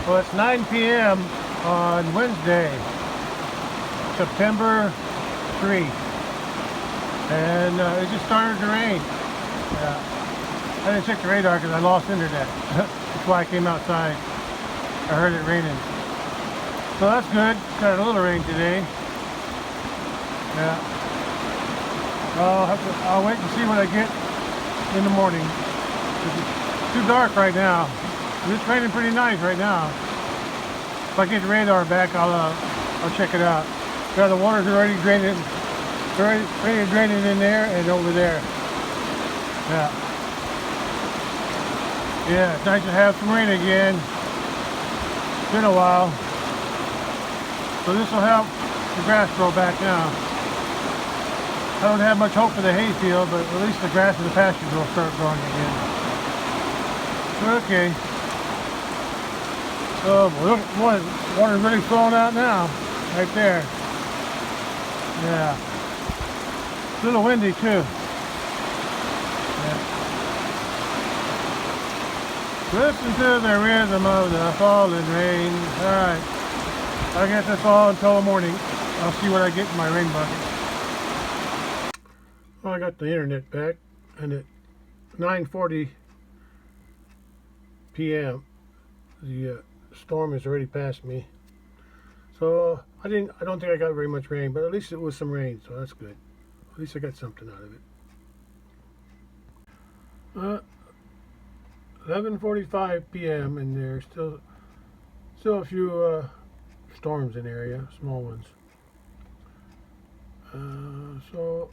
Well, it's 9 p.m. on Wednesday, September 3. And it just started to rain. I didn't check the radar because I lost internet. That's why I came outside. I heard it raining. So that's good. Got a little rain today. Yeah. I'll wait and see what I get in the morning. It's too dark right now. It's raining pretty nice right now. If I get the radar back, I'll check it out. Yeah, the water's already draining. Already draining in there and over there. Yeah. Yeah, it's nice to have some rain again. It's been a while. So this will help the grass grow back now. I don't have much hope for the hay field, but at least the grass in the pastures will start growing again. Okay. Oh, look, water's really flowing out now. Right there. Yeah. It's a little windy too. Yeah. Listen to the rhythm of the falling rain. Alright. I guess that's all until the morning. I'll see what I get in my rain bucket. Well, I got the internet back, and at 9:40 p.m. the storm has already passed me. So I don't think I got very much rain, but at least it was some rain, so that's good. At least I got something out of it. 11:45 p.m. and there's still a few storms in the area, small ones. So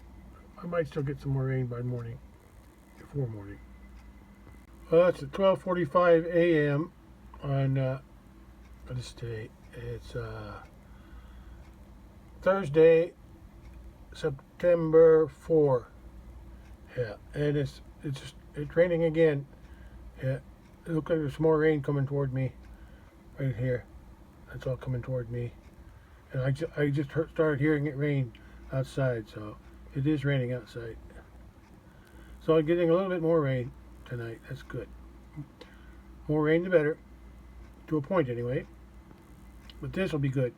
I might still get some more rain by morning, before morning. Well, it's at 12:45 a.m. on what is today? It's Thursday, September 4. Yeah, and it's raining again. Yeah, it looks like there's more rain coming toward me right here. That's all coming toward me, and I just started hearing it rain outside, so it is raining outside. So I'm getting a little bit more rain tonight. That's good. More rain the better, to a point anyway. But this will be good.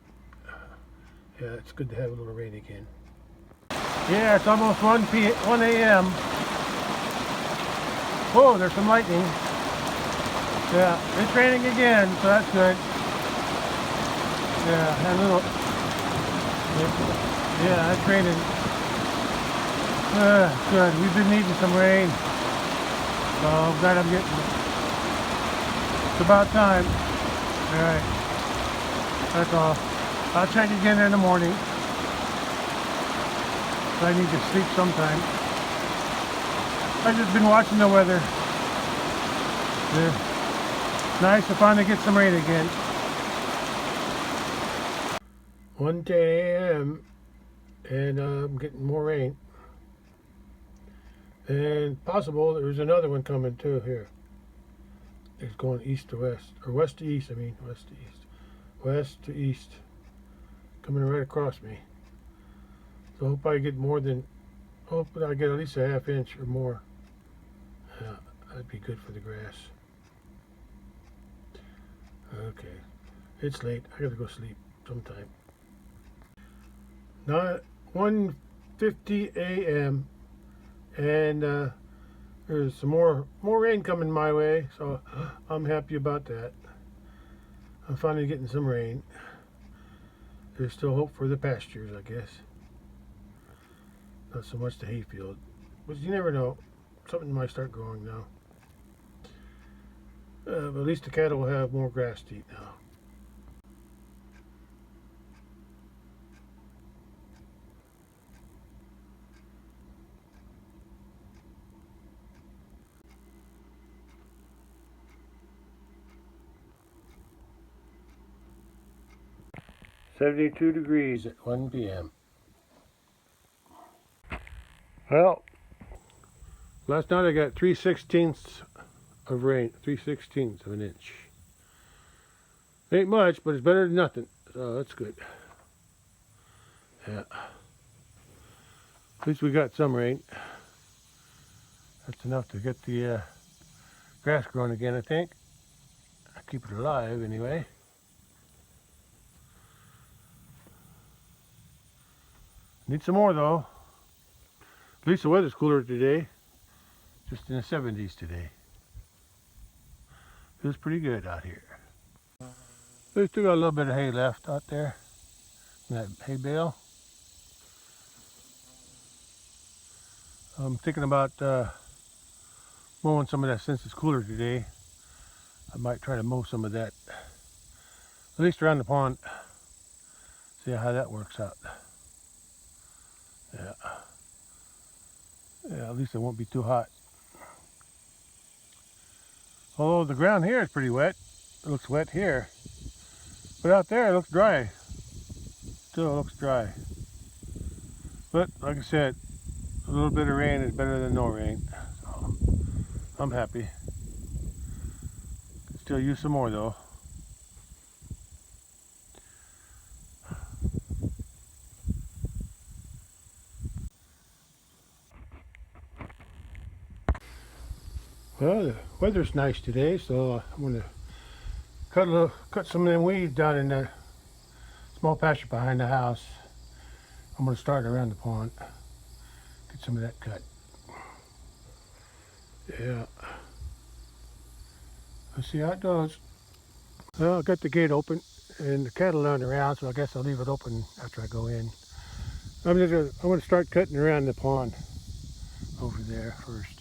Yeah, it's good to have a little rain again. Yeah, it's almost 1 a.m. Oh, there's some lightning. Yeah, it's raining again, so that's good. Yeah, and a little. Yeah, it's raining. Good. We've been needing some rain. So I'm glad I'm getting it. It's about time. Alright. That's all. I'll check again in the morning. I need to sleep sometime. I've just been watching the weather. Yeah. Nice to finally get some rain again. 1:10 a.m. and I'm getting more rain. And possible there's another one coming too here. It's going east to west, or west to east, I mean, west to east. West to east. Coming right across me. So I hope I get hope I get at least a ½ inch or more. That'd be good for the grass. Okay, it's late. I gotta go sleep sometime. Now 1:50 a.m. and there's some more rain coming my way, so I'm happy about that. I'm finally getting some rain. There's still hope for the pastures, I guess. Not so much the hayfield, but you never know. Something might start growing now. But at least the cattle will have more grass to eat now. .72 degrees at 1 p.m. Well, last night I got 3/16 of rain, 3/16 of an inch. Ain't much, but it's better than nothing, so that's good. Yeah. At least we got some rain. That's enough to get the grass growing again, I think. keep it alive anyway. Need some more though. At least the weather's cooler today. Just in the 70s today. Feels pretty good out here. We still got a little bit of hay left out there in that hay bale. I'm thinking about mowing some of that since it's cooler today. I might try to mow some of that, at least around the pond. See how that works out. Yeah. Yeah, at least it won't be too hot. Although the ground here is pretty wet. It looks wet here. But out there it looks dry. Still looks dry. But like I said, a little bit of rain is better than no rain. So I'm happy. Could still use some more though. Well, the weather's nice today, so I'm going to cut some of them weeds down in the small pasture behind the house. I'm going to start around the pond. Get some of that cut. Yeah. Let's see how it goes. Well, I got the gate open and the cattle aren't around, so I guess I'll leave it open after I go in. I'm going to start cutting around the pond over there first.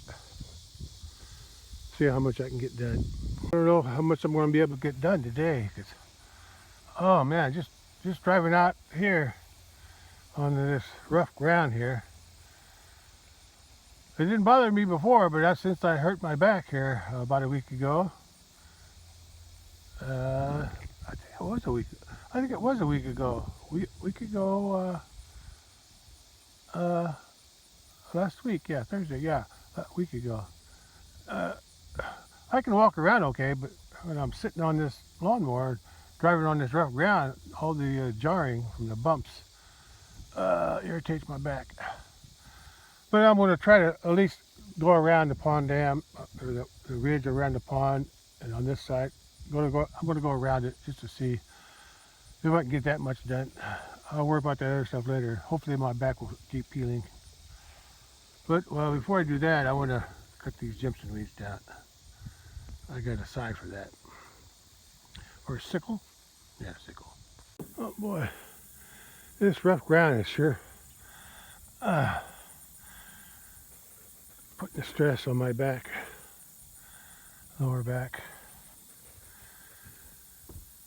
See how much I can get done. I don't know how much I'm going to be able to get done today, because oh man, just driving out here on this rough ground here. It didn't bother me before, but that's since I hurt my back here about a week ago. I think it was a week. I think it was a week ago. Week ago. Last week, yeah, Thursday, yeah, a week ago. I can walk around okay, but when I'm sitting on this lawnmower, driving on this rough ground, all the jarring from the bumps irritates my back. But I'm going to try to at least go around the pond dam, or the ridge around the pond, and on this side, I'm going to go around it just to see if I can get that much done. I'll worry about that other stuff later. Hopefully my back will keep healing. But well, before I do that, I want to cut these Jimson weeds down. I got a side for that. Or a sickle? Yeah, sickle. Oh boy, this rough ground is sure putting the stress on my back, lower back.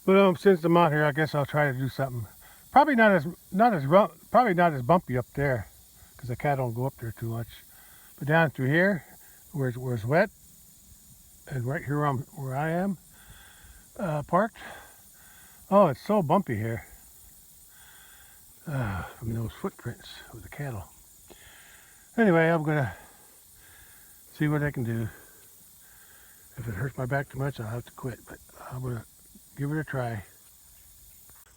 But since I'm out here, I guess I'll try to do something. Probably not as bumpy up there, because the cattle don't go up there too much. But down through here, where it's wet, and right here where I am parked. Oh, it's so bumpy here from those footprints of the cattle. Anyway, I'm gonna see what I can do. If it hurts my back too much, I'll have to quit, but I'm gonna give it a try.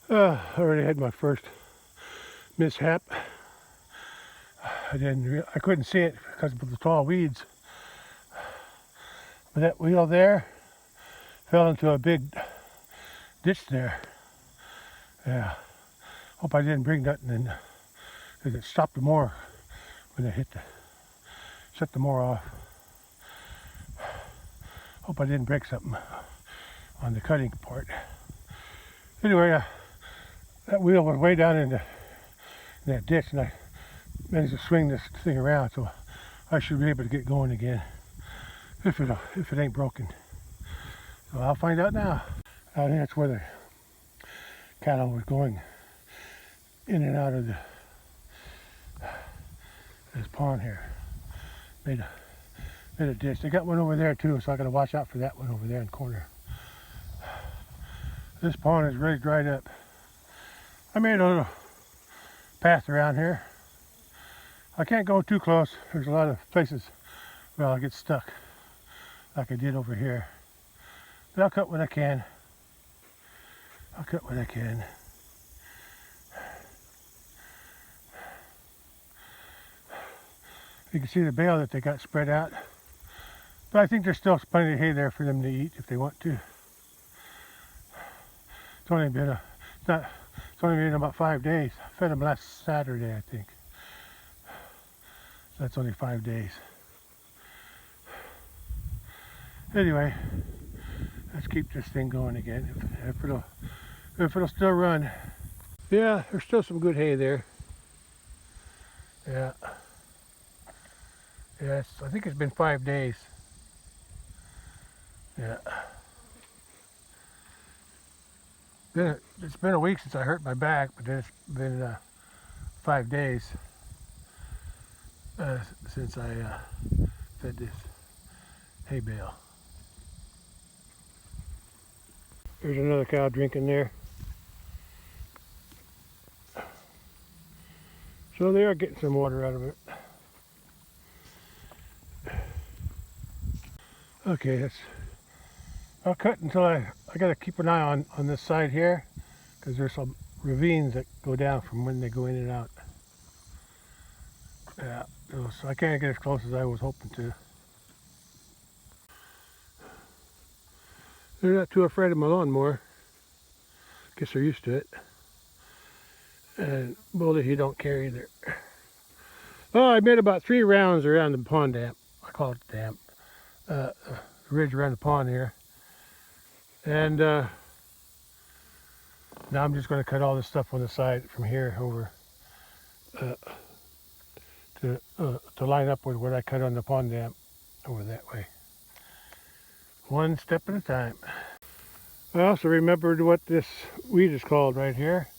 I already had my first mishap. I couldn't see it because of the tall weeds. But that wheel there fell into a big ditch there. Yeah. Hope I didn't bring nothing in, because it stopped the mower when I shut the mower off. Hope I didn't break something on the cutting part. Anyway, that wheel was way down in that ditch, and I managed to swing this thing around, so I should be able to get going again if it ain't broken. So I'll find out now. I think that's where the cattle was going in and out of this pond here. Made a ditch. They got one over there too, so I got to watch out for that one over there in the corner. This pond is really dried up. I made a little path around here. I can't go too close. There's a lot of places where I'll get stuck, like I did over here. But I'll cut what I can. I'll cut what I can. You can see the bale that they got spread out. But I think there's still plenty of hay there for them to eat if they want to. It's only been it's only been about 5 days. I fed them last Saturday, I think. So that's only 5 days. Anyway, let's keep this thing going again. If it'll still run. Yeah, there's still some good hay there. Yeah. Yes, I think it's been 5 days. Yeah. It's been a week since I hurt my back, but then it's been 5 days since I fed this hay bale. There's another cow drinking there. So they are getting some water out of it. Okay, I'll cut until I gotta keep an eye on this side here, because there's some ravines that go down from when they go in and out. Yeah, so I can't get as close as I was hoping to. They're not too afraid of my lawnmower. Guess they're used to it. And Bully, he don't care either. Oh, I made about 3 rounds around the pond dam. I call it the dam. The ridge around the pond here. And now I'm just going to cut all this stuff on the side from here over to line up with what I cut on the pond dam over that way. One step at a time. I also remembered what this weed is called right here.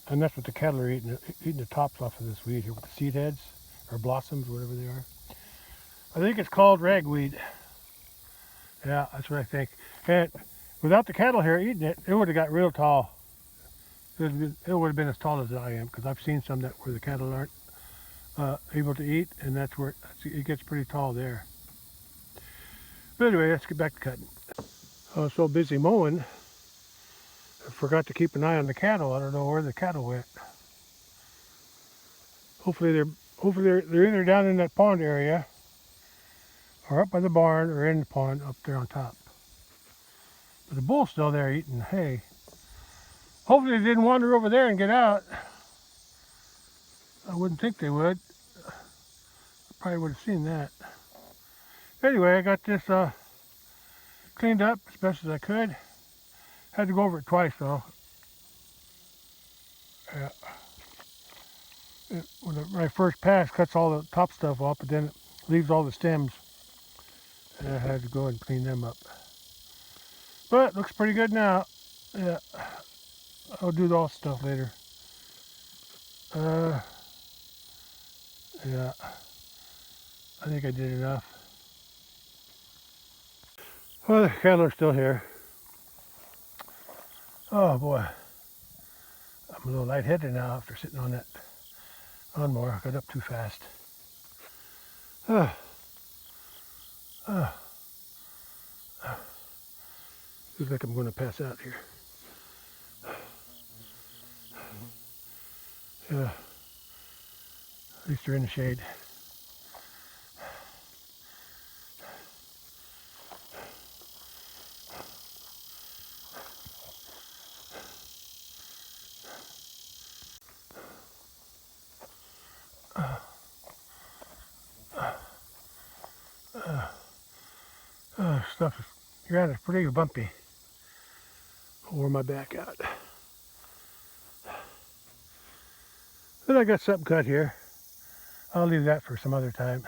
And that's what the cattle are eating the tops off of this weed here with the seed heads or blossoms, whatever they are. I think it's called ragweed. Yeah, that's what I think. And without the cattle here eating it, it would have got real tall. It would have been as tall as I am, because I've seen some where the cattle aren't able to eat, and that's where it gets pretty tall there. But anyway, let's get back to cutting. I was so busy mowing, I forgot to keep an eye on the cattle. I don't know where the cattle went. Hopefully they're either down in that pond area, or up by the barn, or in the pond up there on top. But the bull's still there eating hay. Hopefully they didn't wander over there and get out. I wouldn't think they would. I probably would have seen that. Anyway, I got this cleaned up as best as I could. Had to go over it twice though. Yeah. When I first pass, cuts all the top stuff off, but then it leaves all the stems. And I had to go and clean them up. But looks pretty good now. Yeah. I'll do all the stuff later. Yeah. I think I did enough. Well, the cattle are still here. Oh boy. I'm a little lightheaded now after sitting on that lawnmower. I got up too fast. Looks like I'm going to pass out here. Yeah. At least they're in the shade. Ground is pretty bumpy. Wore my back out. Then I got something cut here. I'll leave that for some other time.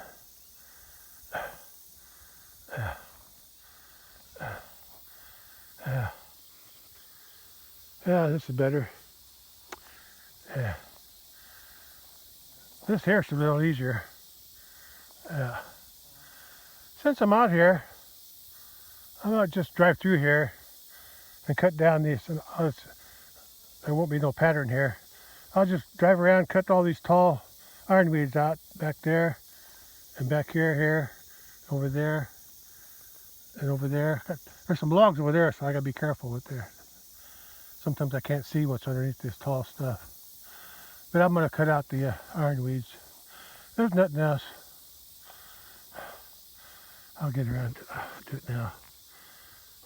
Yeah, this is better. Yeah. This here's a little easier. Since I'm out here, I might just drive through here and cut down these. There won't be no pattern here. I'll just drive around, cut all these tall ironweeds out back there, and back here, over there, and over there. There's some logs over there, so I gotta be careful with there. Sometimes I can't see what's underneath this tall stuff. But I'm gonna cut out the ironweeds. There's nothing else. I'll get around to it now.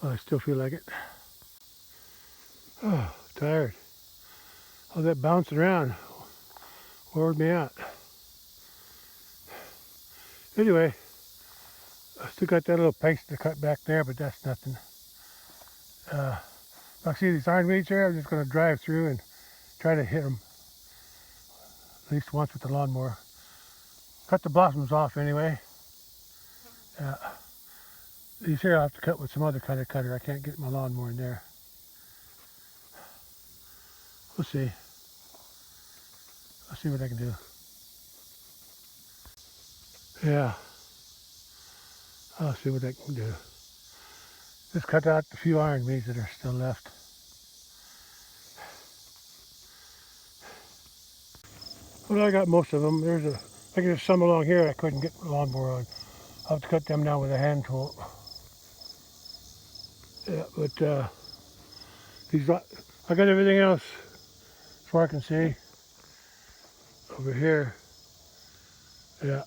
Well, I still feel like it. Oh, tired. All that bouncing around wore me out. Anyway, I still got that little place to cut back there, but that's nothing. I see these ironweeds here. I'm just going to drive through and try to hit them at least once with the lawnmower. Cut the blossoms off anyway. These here I'll have to cut with some other kind of cutter. I can't get my lawnmower in there. We'll see. I'll see what I can do. Yeah, I'll see what I can do. Just cut out the few ironweeds that are still left. Well, I got most of them. I got some along here I couldn't get the lawnmower on. I'll have to cut them down with a hand tool. Yeah, but I got everything else as far as I can see over here. Yeah,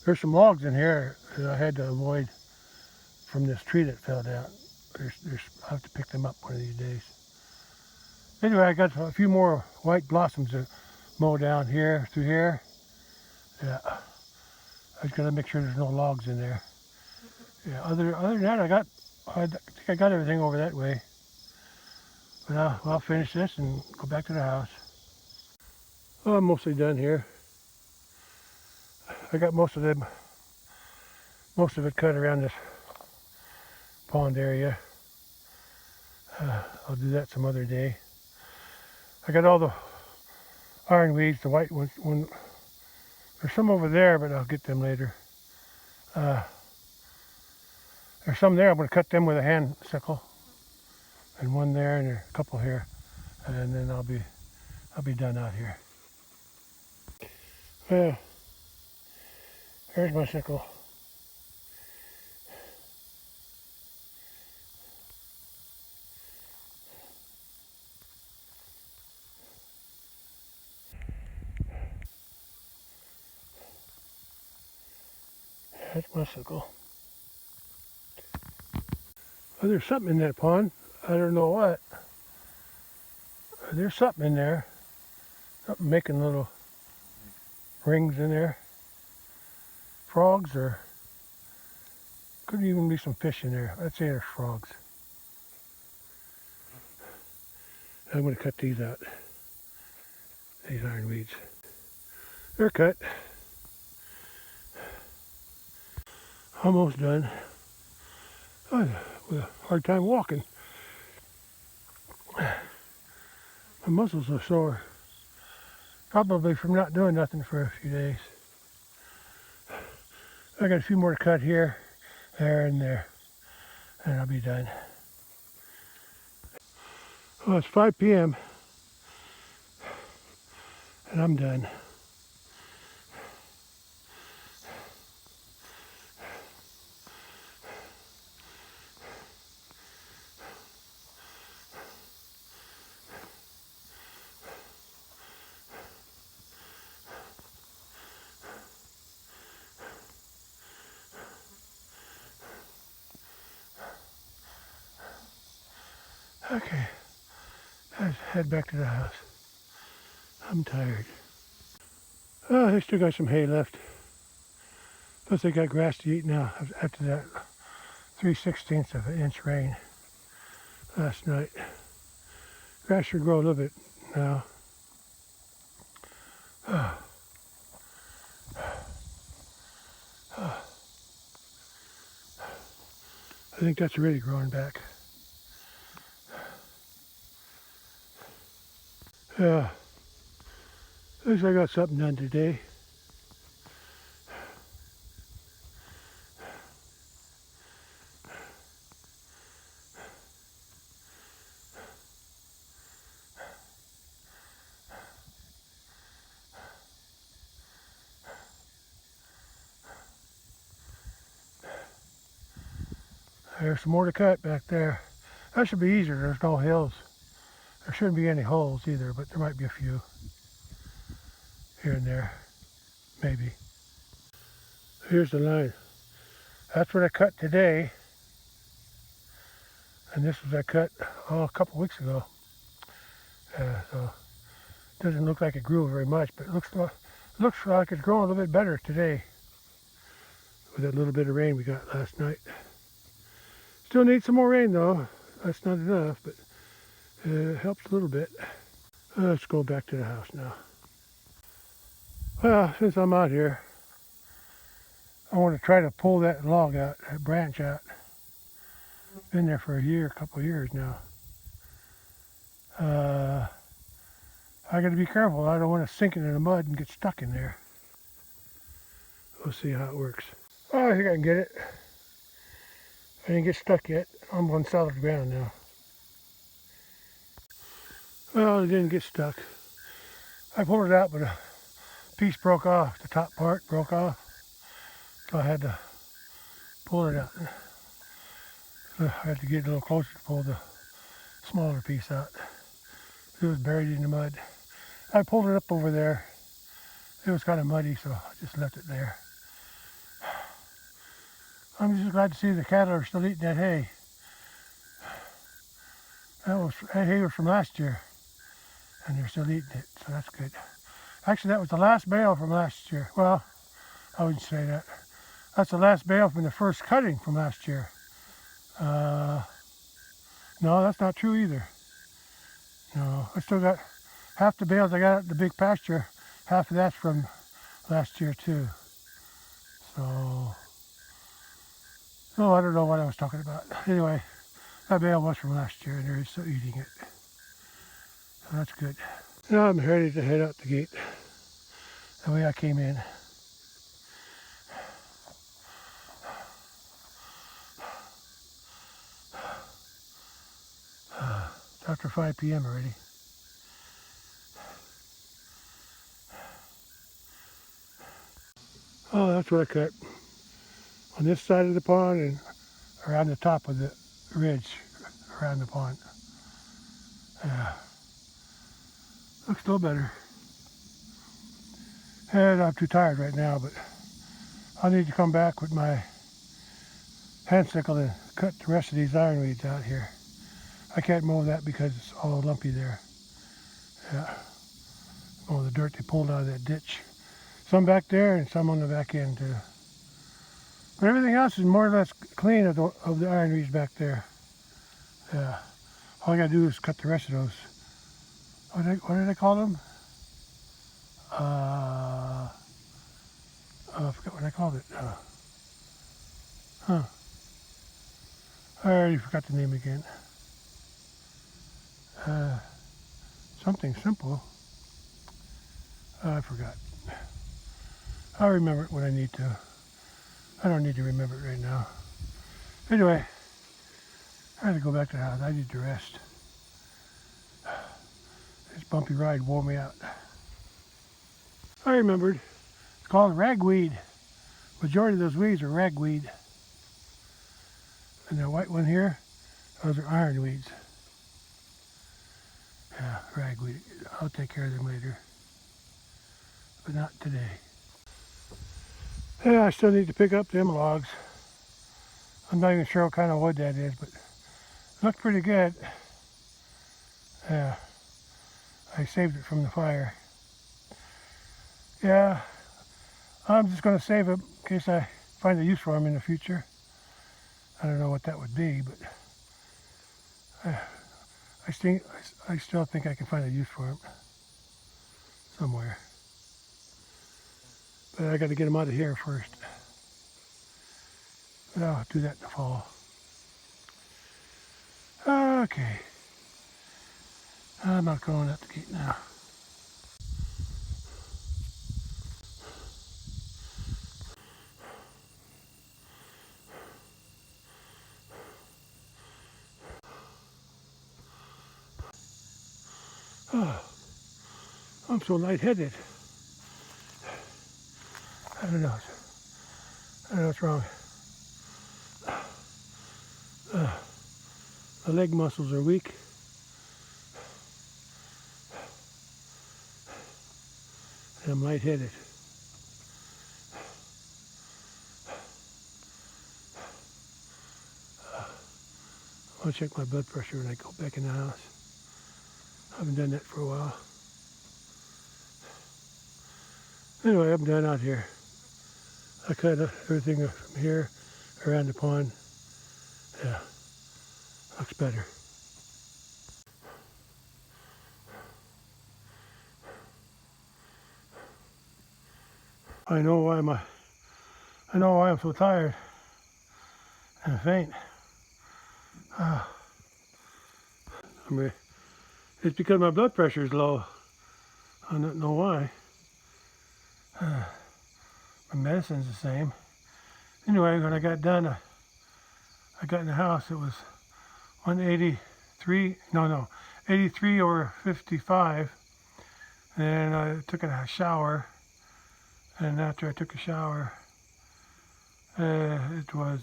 there's some logs in here that I had to avoid from this tree that fell down. I'll have to pick them up one of these days. Anyway, I got a few more white blossoms to mow down here, through here. Yeah, I just gotta make sure there's no logs in there. Yeah, other than that, I think I got everything over that way. But I'll finish this and go back to the house. Oh, I'm mostly done here. I got most of it cut around this pond area. I'll do that some other day. I got all the ironweeds, the white ones. There's some over there, but I'll get them later. There's some there. I'm going to cut them with a hand sickle, and one there, and a couple here, and then I'll be done out here. Well, there's my sickle. That's my sickle. Oh, there's something in that pond. I don't know what. There's something in there. Something making little rings in there. Frogs, or could even be some fish in there. I'd say there's frogs. I'm going to cut these out. These ironweeds. They're cut. Almost done. Oh, with a hard time walking. My muscles are sore. Probably from not doing nothing for a few days. I got a few more to cut here, there, and there, and I'll be done. Well, it's 5 p.m. and I'm done. Okay, let's head back to the house. I'm tired. Oh, they still got some hay left. Plus they got grass to eat now after that 3/16 of an inch rain last night. Grass should grow a little bit now. I think that's really growing back. Yeah, at least I got something done today. There's some more to cut back there. That should be easier. There's no hills. There shouldn't be any holes either, but there might be a few here and there, maybe. Here's the line. That's what I cut today. And this was I cut a couple weeks ago. So it doesn't look like it grew very much, but it looks like it's growing a little bit better today with that little bit of rain we got last night. Still need some more rain though. That's not enough, but it helps a little bit. Let's go back to the house now. Well, since I'm out here, I want to try to pull that log out, that branch out. It's been there for a couple of years now. I got to be careful. I don't want to sink it in the mud and get stuck in there. We'll see how it works. Oh, I think I can get it. I didn't get stuck yet. I'm on solid ground now. Well, it didn't get stuck. I pulled it out, but a piece broke off. The top part broke off. So I had to pull it out. So I had to get a little closer to pull the smaller piece out. It was buried in the mud. I pulled it up over there. It was kind of muddy, so I just left it there. I'm just glad to see the cattle are still eating that hay. That hay was from last year, and they're still eating it, so that's good. Actually, that was the last bale from last year. Well, I wouldn't say that. That's the last bale from the first cutting from last year. No, that's not true either. No, I still got half the bales I got at the big pasture. Half of that's from last year too. So I don't know what I was talking about. Anyway, that bale was from last year, and they're still eating it. So that's good. Now I'm ready to head out the gate the way I came in. It's after 5 p.m. already. Oh, that's what I cut. On this side of the pond and around the top of the ridge around the pond. Yeah. Looks a little better. And I'm too tired right now, but I'll need to come back with my hand sickle and cut the rest of these ironweeds out here. I can't mow that because it's all lumpy there. Yeah. All the dirt they pulled out of that ditch. Some back there and some on the back end too. But everything else is more or less clean of the ironweeds back there. Yeah. All I gotta do is cut the rest of those. What did I call them? I forgot what I called it. I already forgot the name again. Something simple. I forgot. I'll remember it when I need to. I don't need to remember it right now. Anyway, I had to go back to the house. I need to rest. This bumpy ride wore me out. I remembered. It's called ragweed. Majority of those weeds are ragweed. And the white one here, those are ironweeds. Yeah, ragweed. I'll take care of them later. But not today. Yeah, I still need to pick up them logs. I'm not even sure what kind of wood that is, but it looked pretty good. Yeah, I saved it from the fire. Yeah, I'm just going to save them in case I find a use for them in the future. I don't know what that would be, but I still think I can find a use for them somewhere. But I got to get them out of here first. But I'll do that in the fall. Okay. I'm not going out the gate now. Oh, I'm so lightheaded. I don't know. I don't know what's wrong. The leg muscles are weak. And I'm lightheaded. I'll check my blood pressure when I go back in the house. haven't done that for a while. Anyway, I'm done out here. I cut everything from here around the pond. Yeah, looks better. I know why I'm so tired and faint. I mean, it's because my blood pressure is low. I don't know why. My medicine's the same. Anyway, when I got done, I got in the house. It was 183. No, 83 over 55. And I took a shower. And after I took a shower, it was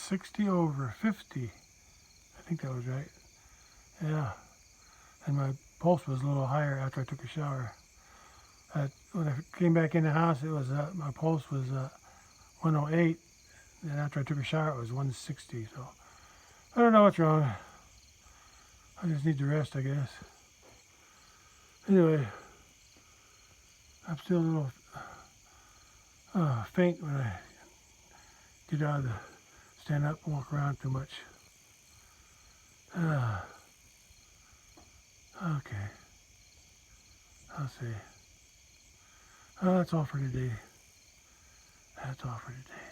60 over 50. I think that was right. Yeah. And my pulse was a little higher after I took a shower. When I came back in the house, it was my pulse was 108, and after I took a shower, it was 160. So I don't know what's wrong. I just need to rest, I guess. Anyway, I'm still a little faint when I get out of the stand up and walk around too much. Okay, I'll see. That's all for today. That's all for today.